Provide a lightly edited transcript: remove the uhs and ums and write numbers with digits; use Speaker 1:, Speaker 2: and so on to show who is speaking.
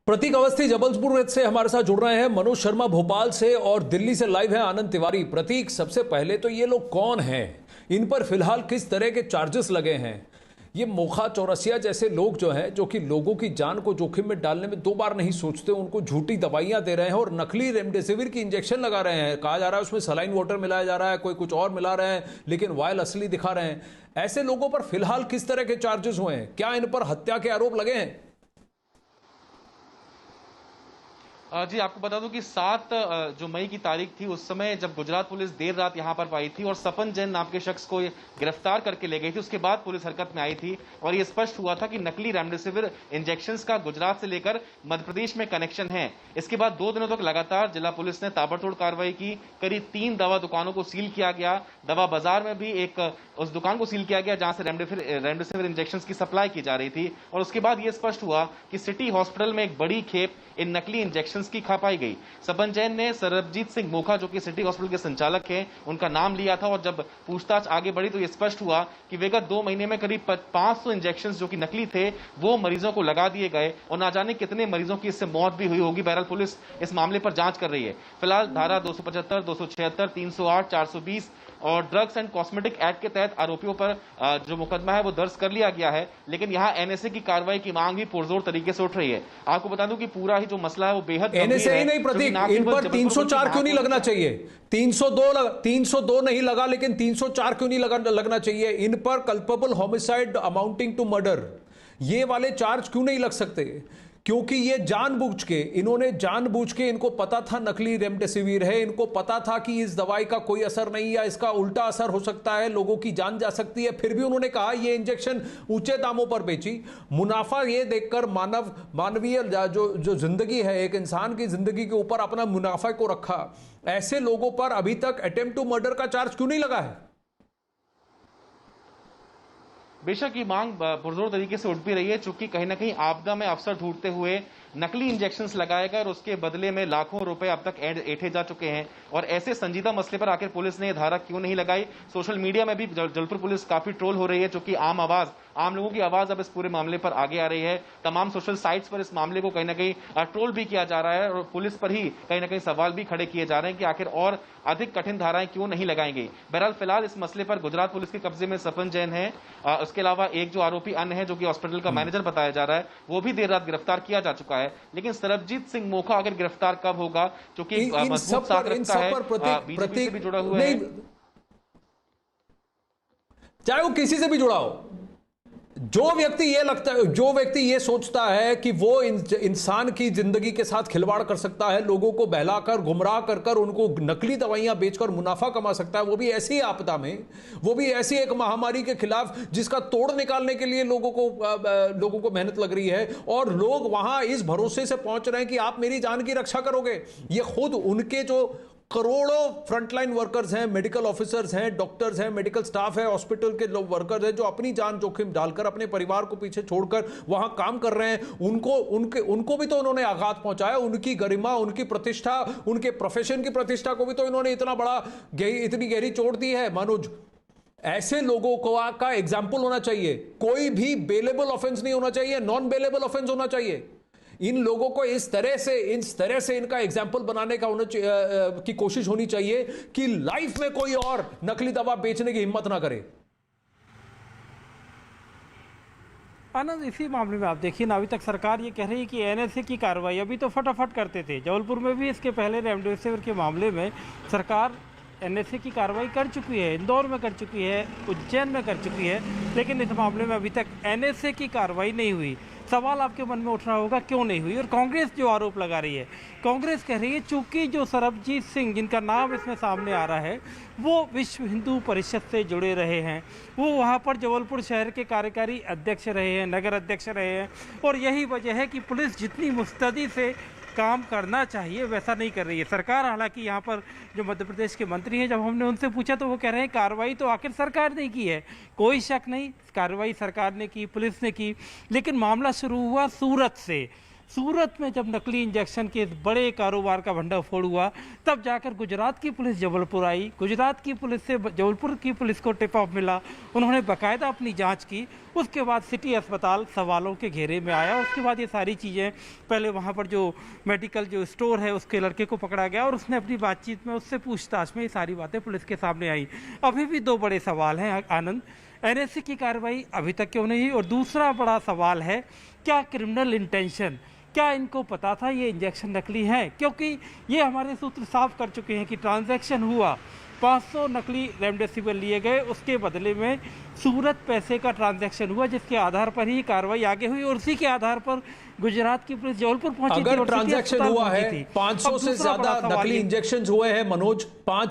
Speaker 1: प्रतीक अवस्थी जबलपुर से हमारे साथ जुड़ रहे हैं, मनोज शर्मा भोपाल से और दिल्ली से लाइव है आनंद तिवारी। प्रतीक, सबसे पहले तो ये लोग कौन हैं, इन पर फिलहाल किस तरह के चार्जेस लगे हैं? ये मोखा चौरसिया जैसे लोग जो हैं, जो कि लोगों की जान को जोखिम में डालने में दो बार नहीं सोचते, उनको झूठी दवाइयां दे रहे हैं और नकली रेमडेसिविर की इंजेक्शन लगा रहे हैं। कहा जा रहा है उसमें सलाइन वाटर मिलाया जा रहा है, कोई कुछ और मिला रहे हैं, लेकिन वायल असली दिखा रहे हैं। ऐसे लोगों पर फिलहाल किस तरह के चार्जेस हुए हैं? क्या इन पर हत्या के आरोप लगे हैं?
Speaker 2: जी आपको बता दूं कि 7 जो मई की तारीख थी, उस समय जब गुजरात पुलिस देर रात यहां पर पाई थी और सपन जैन नाम के शख्स को गिरफ्तार करके ले गई थी, उसके बाद पुलिस हरकत में आई थी और यह स्पष्ट हुआ था कि नकली रेमडेसिविर इंजेक्शंस का गुजरात से लेकर मध्य प्रदेश में कनेक्शन है। इसके बाद 2 दिनों तक लगातार जिला पुलिस ने ताबड़तोड़ कार्रवाई की। करीब 3 दवा दुकानों को सील किया गया। दवा बाजार में भी एक उस दुकान को सील किया गया जहां से रेमडेसिविर इंजेक्शंस की सप्लाई की जा रही थी। और उसके बाद यह स्पष्ट हुआ कि सिटी हॉस्पिटल में एक बड़ी खेप इन नकली इंजेक्शंस की खा पाई गई। सपन जैन ने सरबजीत सिंह मोखा, जो कि सिटी हॉस्पिटल के संचालक हैं, उनका नाम लिया था और जब पूछताछ आगे बढ़ी तो यह स्पष्ट हुआ कि विगत 2 महीने में करीब 500 इंजेक्शंस जो कि नकली थे वो मरीजों को लगा दिए गए और ना जाने कितने मरीजों की इससे मौत भी हुई होगी। बहरहाल पुलिस इस मामले पर जांच कर रही है। फिलहाल धारा 275, 276, 308, 420 और ड्रग्स एंड कॉस्मेटिक एक्ट के तहत आरोपियों पर जो मुकदमा है वो दर्ज कर लिया गया है, लेकिन यहां एनएसए की कार्रवाई की मांग भी पुरजोर तरीके से उठ रही है। आपको बता दूं कि पूरा ही जो मसला है वो बेहद
Speaker 1: एनएसए ही नहीं प्रतीक, इन पर 304 क्यों नहीं लगना चाहिए? 302 नहीं लगा, लेकिन 304 क्यों नहीं लगना चाहिए? इन पर culpable homicide amounting to murder, ये वाले चार्ज क्यों नहीं लग सकते? क्योंकि ये जानबूझ के इनको पता था नकली रेमडेसिविर है, इनको पता था कि इस दवाई का कोई असर नहीं या इसका उल्टा असर हो सकता है, लोगों की जान जा सकती है, फिर भी उन्होंने कहा ये इंजेक्शन ऊंचे दामों पर बेची। मुनाफा ये देखकर मानवीय जो जिंदगी है, एक इंसान की जिंदगी के ऊपर अपना मुनाफा को रखा। ऐसे लोगों पर अभी तक अटेम्प्ट टू मर्डर का चार्ज क्यों नहीं लगा है?
Speaker 2: बेशक ये मांग पुरजोर तरीके से उठ भी रही है, चूंकि कहीं ना कहीं आपदा में अवसर ढूंढते हुए नकली इंजेक्शंस लगाए गए और उसके बदले में लाखों रुपए अब तक ऐंठे जा चुके हैं। और ऐसे संजीदा मसले पर आखिर पुलिस ने धारा क्यों नहीं लगाई? सोशल मीडिया में भी जबलपुर पुलिस काफी ट्रोल हो रही है, चूंकि आम लोगों की आवाज अब इस पूरे मामले पर आगे आ रही है। तमाम सोशल साइट्स पर इस मामले को कहीं ना कहीं ट्रोल भी किया जा रहा है और पुलिस पर ही कहीं ना कहीं सवाल भी खड़े किए जा रहे हैं कि आखिर और अधिक कठिन धाराएं क्यों नहीं लगाई गई। बहरहाल फिलहाल इस मसले पर गुजरात पुलिस के कब्जे में सपन जैन है। उसके अलावा एक जो आरोपी अन्य है, जो कि हॉस्पिटल का मैनेजर बताया जा रहा है, वो भी देर रात गिरफ्तार किया जा चुका है। लेकिन सरबजीत सिंह मोखा आखिर गिरफ्तार कब होगा, क्योंकि मजबूत साथ रखता है, बीजेपी से भी जुड़ा हुआ है,
Speaker 1: चाहे वो किसी से भी जुड़ा हो। जो व्यक्ति ये सोचता है कि वो इंसान की जिंदगी के साथ खिलवाड़ कर सकता है, लोगों को बहलाकर गुमराह कर कर उनको नकली दवाइयां बेचकर मुनाफा कमा सकता है, वो भी ऐसी आपदा में, वो भी ऐसी एक महामारी के खिलाफ जिसका तोड़ निकालने के लिए लोगों को मेहनत लग रही है, और लोग वहां इस भरोसे से पहुंच रहे हैं कि आप मेरी जान की रक्षा करोगे। ये खुद उनके जो करोड़ों फ्रंटलाइन वर्कर्स हैं, मेडिकल ऑफिसर्स हैं, डॉक्टर्स हैं, मेडिकल स्टाफ है, हॉस्पिटल के लोग वर्कर्स हैं, जो अपनी जान जोखिम डालकर अपने परिवार को पीछे छोड़कर वहां काम कर रहे हैं, उनको भी तो उन्होंने आघात पहुंचाया। उनकी गरिमा, उनकी प्रतिष्ठा, उनके प्रोफेशन की प्रतिष्ठा को भी तो इन्होंने इतनी गहरी चोट दी है। मनोज, ऐसे लोगों को का एग्जाम्पल होना चाहिए। कोई भी बेलेबल ऑफेंस नहीं होना चाहिए, नॉन बेलेबल ऑफेंस होना चाहिए। इन लोगों को इस तरह से इनका एग्जाम्पल बनाने का की कोशिश होनी चाहिए कि लाइफ में कोई और नकली दवा बेचने की हिम्मत ना करे।
Speaker 3: आनंद, इसी मामले में आप देखिए ना, अभी तक सरकार ये कह रही है कि एनएसए की कार्रवाई अभी तो फटाफट करते थे। जबलपुर में भी इसके पहले रेमडेसिविर के मामले में सरकार एनएसए की कार्रवाई कर चुकी है, इंदौर में कर चुकी है, उज्जैन में कर चुकी है, लेकिन इस मामले में अभी तक एनएसए की कार्रवाई नहीं हुई। सवाल आपके मन में उठ रहा होगा क्यों नहीं हुई, और कांग्रेस जो आरोप लगा रही है, कांग्रेस कह रही है चूंकि जो सरबजीत सिंह, जिनका नाम इसमें सामने आ रहा है, वो विश्व हिंदू परिषद से जुड़े रहे हैं, वो वहाँ पर जबलपुर शहर के कार्यकारी अध्यक्ष रहे हैं, नगर अध्यक्ष रहे हैं, और यही वजह है कि पुलिस जितनी मुस्तैदी से काम करना चाहिए वैसा नहीं कर रही है सरकार। हालांकि यहाँ पर जो मध्य प्रदेश के मंत्री हैं, जब हमने उनसे पूछा तो वो कह रहे हैं कार्रवाई तो आखिर सरकार ने की है, कोई शक नहीं, कार्रवाई सरकार ने की, पुलिस ने की। लेकिन मामला शुरू हुआ सूरत से, सूरत में जब नकली इंजेक्शन के इस बड़े कारोबार का भंडाफोड़ हुआ, तब जाकर गुजरात की पुलिस जबलपुर आई। गुजरात की पुलिस से जबलपुर की पुलिस को टिप ऑफ मिला, उन्होंने बाकायदा अपनी जांच की। उसके बाद सिटी अस्पताल सवालों के घेरे में आया। उसके बाद ये सारी चीज़ें, पहले वहाँ पर जो मेडिकल जो स्टोर है उसके लड़के को पकड़ा गया और उसने अपनी बातचीत में, उससे पूछताछ में ये सारी बातें पुलिस के सामने आई। अभी भी दो बड़े सवाल हैं आनंद, एनएसए की कार्रवाई अभी तक क्यों नहीं हुई, और दूसरा बड़ा सवाल है क्या क्रिमिनल इंटेंशन, क्या इनको पता था ये इंजेक्शन नकली हैं? क्योंकि ये हमारे सूत्र साफ कर चुके हैं कि ट्रांजैक्शन हुआ, 500 नकली रेमडेसिविर लिए गए, उसके बदले में सूरत पैसे का ट्रांजैक्शन हुआ, जिसके आधार पर ही कार्रवाई आगे हुई और उसी के आधार पर गुजरात की पुलिस जबलपुर पहुंची थी।
Speaker 1: अगर ट्रांजैक्शन हुआ है, 500 से ज्यादा नकली इंजेक्शन हुए हैं मनोज, 5